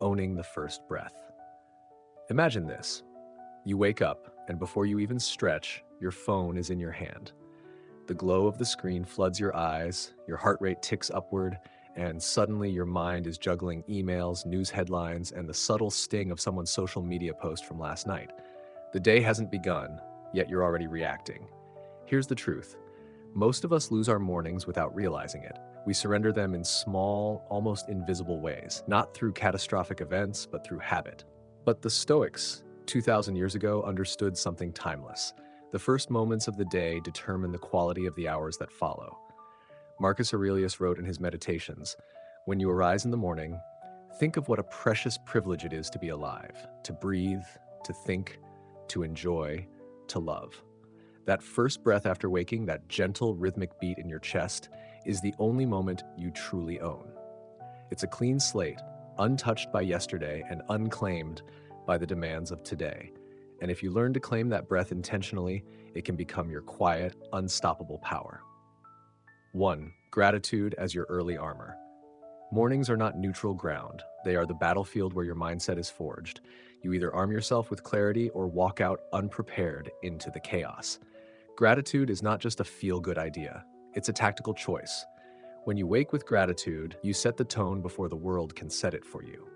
owning the first breath. Imagine this. You wake up, and before you even stretch, your phone is in your hand. The glow of the screen floods your eyes, your heart rate ticks upward, and suddenly your mind is juggling emails, news headlines, and the subtle sting of someone's social media post from last night. The day hasn't begun, yet you're already reacting. Here's the truth. Most of us lose our mornings without realizing it. We surrender them in small, almost invisible ways, not through catastrophic events, but through habit. But the Stoics, 2,000 years ago, understood something timeless. The first moments of the day determine the quality of the hours that follow. Marcus Aurelius wrote in his Meditations, "When you arise in the morning, think of what a precious privilege it is to be alive, to breathe, to think, to enjoy, to love." That first breath after waking, that gentle rhythmic beat in your chest, is the only moment you truly own. It's a clean slate, untouched by yesterday and unclaimed by the demands of today. And if you learn to claim that breath intentionally, it can become your quiet, unstoppable power. 1. Gratitude as your early armor. Mornings are not neutral ground. They are the battlefield where your mindset is forged. You either arm yourself with clarity or walk out unprepared into the chaos. Gratitude is not just a feel-good idea. It's a tactical choice. When you wake with gratitude, you set the tone before the world can set it for you.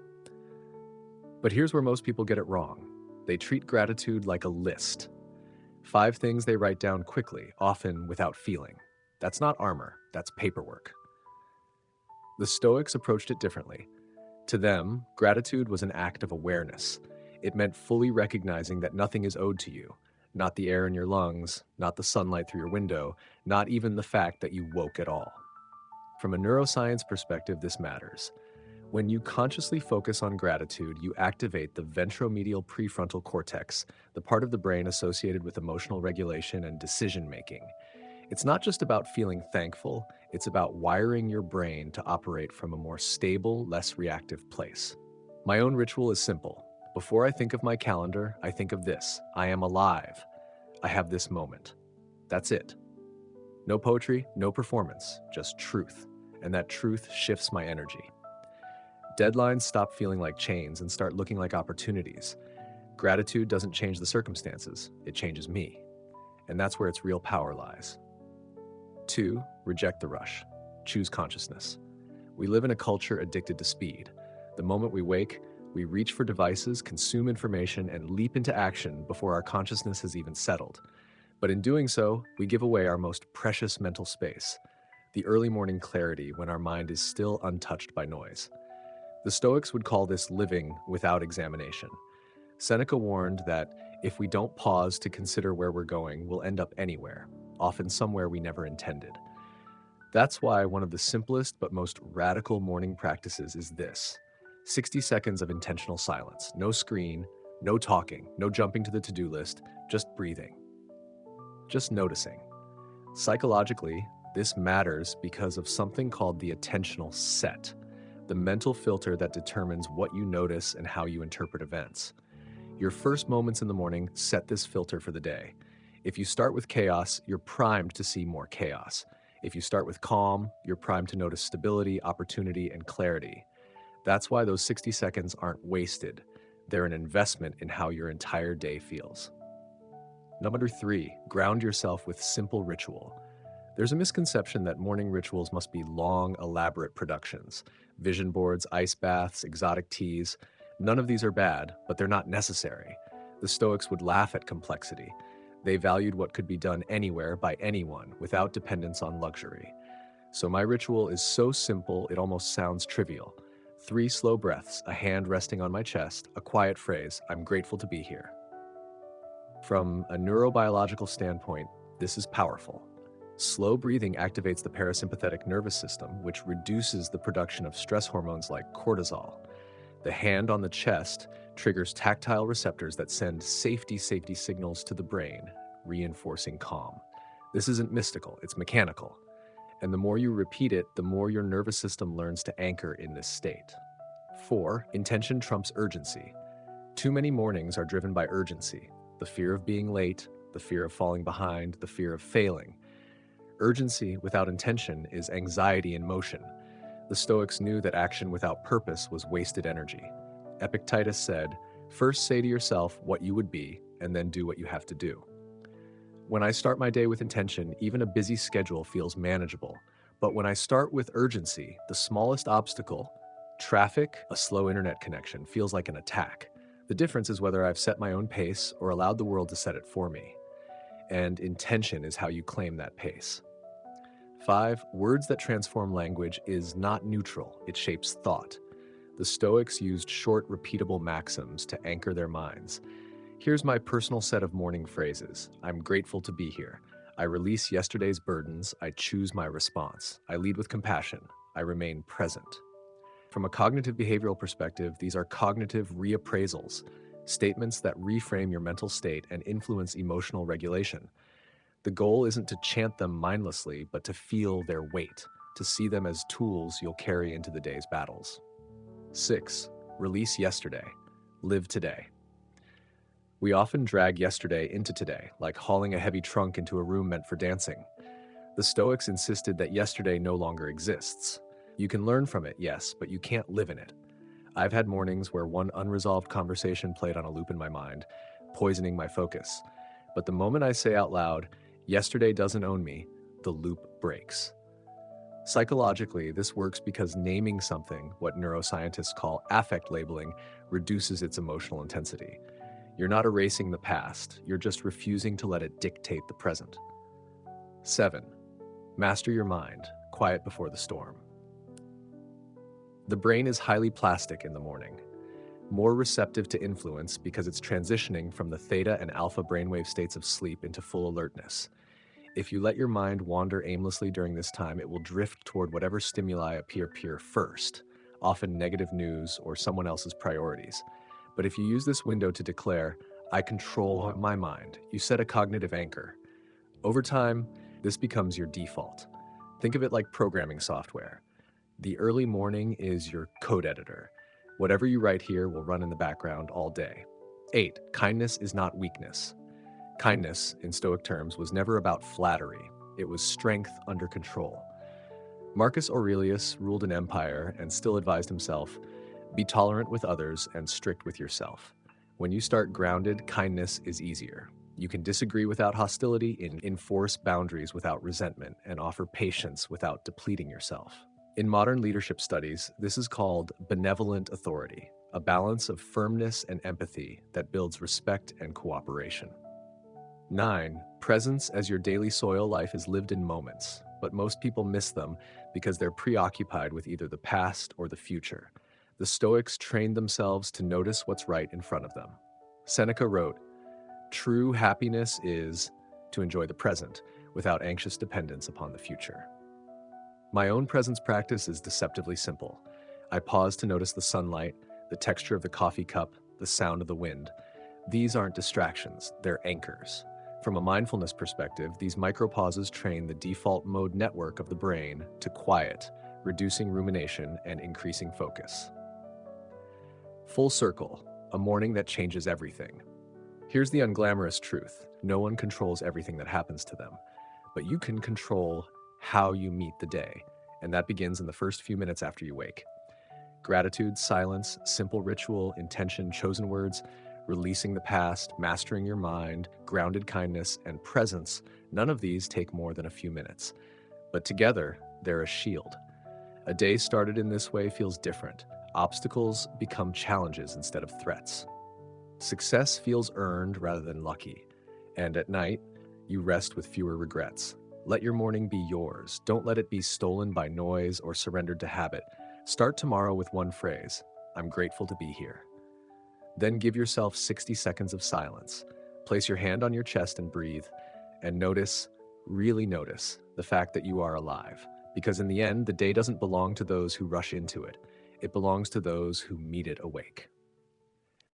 But here's where most people get it wrong. They treat gratitude like a list. 5 things they write down quickly, often without feeling. That's not armor, that's paperwork. The Stoics approached it differently. To them, gratitude was an act of awareness. It meant fully recognizing that nothing is owed to you. Not the air in your lungs, not the sunlight through your window, not even the fact that you woke at all. From a neuroscience perspective, this matters. When you consciously focus on gratitude, you activate the ventromedial prefrontal cortex, the part of the brain associated with emotional regulation and decision-making. It's not just about feeling thankful, it's about wiring your brain to operate from a more stable, less reactive place. My own ritual is simple. Before I think of my calendar, I think of this. I am alive. I have this moment. That's it. No poetry, no performance, just truth. And that truth shifts my energy. Deadlines stop feeling like chains and start looking like opportunities. Gratitude doesn't change the circumstances, it changes me. And that's where its real power lies. 2. Reject the rush. Choose consciousness. We live in a culture addicted to speed. The moment we wake, we reach for devices, consume information, and leap into action before our consciousness has even settled. But in doing so, we give away our most precious mental space, the early morning clarity when our mind is still untouched by noise. The Stoics would call this living without examination. Seneca warned that if we don't pause to consider where we're going, we'll end up anywhere, often somewhere we never intended. That's why one of the simplest but most radical morning practices is this: 60 seconds of intentional silence. No screen, no talking, no jumping to the to-do list, just breathing. Just noticing. Psychologically, this matters because of something called the attentional set, the mental filter that determines what you notice and how you interpret events. Your first moments in the morning set this filter for the day. If you start with chaos, you're primed to see more chaos. If you start with calm, you're primed to notice stability, opportunity, and clarity. That's why those 60 seconds aren't wasted. They're an investment in how your entire day feels. Number 3, ground yourself with simple ritual. There's a misconception that morning rituals must be long, elaborate productions. Vision boards, ice baths, exotic teas. None of these are bad, but they're not necessary. The Stoics would laugh at complexity. They valued what could be done anywhere by anyone without dependence on luxury. So my ritual is so simple it almost sounds trivial. 3 slow breaths, a hand resting on my chest, a quiet phrase, "I'm grateful to be here." From a neurobiological standpoint, this is powerful. Slow breathing activates the parasympathetic nervous system, which reduces the production of stress hormones like cortisol. The hand on the chest triggers tactile receptors that send safety signals to the brain, reinforcing calm. This isn't mystical, it's mechanical. And the more you repeat it, the more your nervous system learns to anchor in this state. 4. Intention trumps urgency. Too many mornings are driven by urgency. The fear of being late, the fear of falling behind, the fear of failing. Urgency without intention is anxiety in motion. The Stoics knew that action without purpose was wasted energy. Epictetus said, "First say to yourself what you would be, and then do what you have to do." When I start my day with intention, even a busy schedule feels manageable. But when I start with urgency, the smallest obstacle, traffic, a slow internet connection, feels like an attack. The difference is whether I've set my own pace or allowed the world to set it for me. And intention is how you claim that pace. 5. Words that transform language is not neutral, it shapes thought. The Stoics used short, repeatable maxims to anchor their minds. Here's my personal set of morning phrases. I'm grateful to be here. I release yesterday's burdens. I choose my response. I lead with compassion. I remain present. From a cognitive behavioral perspective, these are cognitive reappraisals, statements that reframe your mental state and influence emotional regulation. The goal isn't to chant them mindlessly, but to feel their weight, to see them as tools you'll carry into the day's battles. 6. Release yesterday. Live today. We often drag yesterday into today, like hauling a heavy trunk into a room meant for dancing. The Stoics insisted that yesterday no longer exists. You can learn from it, yes, but you can't live in it. I've had mornings where one unresolved conversation played on a loop in my mind, poisoning my focus. But the moment I say out loud, "Yesterday doesn't own me," the loop breaks. Psychologically, this works because naming something, what neuroscientists call affect labeling, reduces its emotional intensity. You're not erasing the past, you're just refusing to let it dictate the present. 7. Master your mind. Quiet before the storm. The brain is highly plastic in the morning, more receptive to influence because it's transitioning from the theta and alpha brainwave states of sleep into full alertness. If you let your mind wander aimlessly during this time, it will drift toward whatever stimuli appear first, often negative news or someone else's priorities. But if you use this window to declare, "I control my mind," you set a cognitive anchor. Over time, this becomes your default. Think of it like programming software. The early morning is your code editor. Whatever you write here will run in the background all day. 8. Kindness is not weakness. Kindness, in Stoic terms, was never about flattery. It was strength under control. Marcus Aurelius ruled an empire and still advised himself, "Be tolerant with others and strict with yourself." When you start grounded, kindness is easier. You can disagree without hostility, enforce boundaries without resentment, and offer patience without depleting yourself. In modern leadership studies, this is called benevolent authority, a balance of firmness and empathy that builds respect and cooperation. 9. Presence as your daily soil life is lived in moments, but most people miss them because they're preoccupied with either the past or the future. The Stoics trained themselves to notice what's right in front of them. Seneca wrote, "True happiness is to enjoy the present without anxious dependence upon the future." My own presence practice is deceptively simple. I pause to notice the sunlight, the texture of the coffee cup, the sound of the wind. These aren't distractions, they're anchors. From a mindfulness perspective, these micropauses train the default mode network of the brain to quiet, reducing rumination and increasing focus. Full circle, a morning that changes everything. Here's the unglamorous truth. No one controls everything that happens to them, but you can control how you meet the day, and that begins in the first few minutes after you wake. Gratitude, silence, simple ritual, intention, chosen words, releasing the past, mastering your mind, grounded kindness, and presence, none of these take more than a few minutes. But together, they're a shield. A day started in this way feels different. Obstacles become challenges instead of threats. Success feels earned rather than lucky. And at night, you rest with fewer regrets. Let your morning be yours. Don't let it be stolen by noise or surrendered to habit. Start tomorrow with one phrase, "I'm grateful to be here." Then give yourself 60 seconds of silence. Place your hand on your chest and breathe. And notice, really notice, the fact that you are alive. Because in the end, the day doesn't belong to those who rush into it. It belongs to those who meet it awake.